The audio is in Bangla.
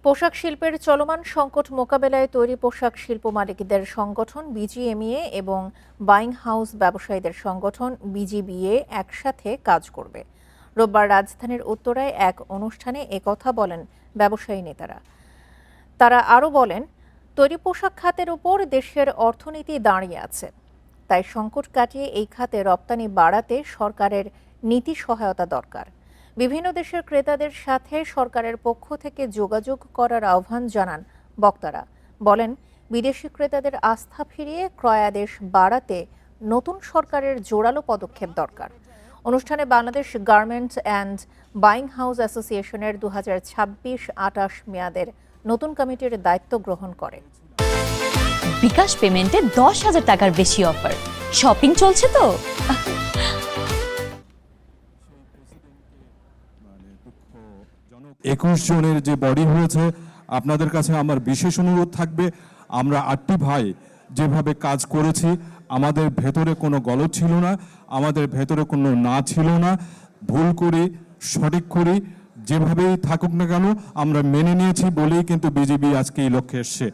পোশাক শিল্পের চলমান সংকট মোকাবেলায় তৈরি পোশাক শিল্প মালিকদের সংগঠন বিজিএমইএ এবং বাইং হাউস ব্যবসায়ীদের সংগঠন বিজিবিএ একসাথে কাজ করবে। রোববার রাজধানীর উত্তরায় এক অনুষ্ঠানে একথা বলেন ব্যবসায়ী নেতারা। তারা আরও বলেন, তৈরি পোশাক খাতের উপর দেশের অর্থনীতি দাঁড়িয়ে আছে, তাই সংকট কাটিয়ে এই খাতে রপ্তানি বাড়াতে সরকারের নীতি সহায়তা দরকার। বিভিন্ন দেশের ক্রেতাদের সাথে সরকারের পক্ষ থেকে যোগাযোগ করার আহ্বান জানান বক্তারা। বলেন, বিদেশি ক্রেতাদের আস্থা ফিরিয়ে ক্রয়াদেশ বাড়াতে নতুন সরকারের জোরালো পদক্ষেপ দরকার। অনুষ্ঠানে Bangladesh garments and buying house অ্যাসোসিয়েশনের 2026-28 মেয়াদের নতুন কমিটির দায়িত্ব গ্রহণ করে। বিকাশ পেমেন্টে 10,000 টাকার বেশি অফার। শপিং চলছে তো। 21 জনের যে বডি হয়েছে, আপনাদের কাছে আমার বিশেষ অনুরোধ থাকবে, আমরা 8টি ভাই যেভাবে কাজ করেছি, আমাদের ভেতরে কোনো গলদ ছিল না, আমাদের ভেতরে কোনো না ছিল না। ভুল করি, সঠিক করি, যেভাবেই থাকুক না কেন আমরা মেনে নিয়েছি বলেই কিন্তু বিজিবি আজকে এই লক্ষ্যে এসছে।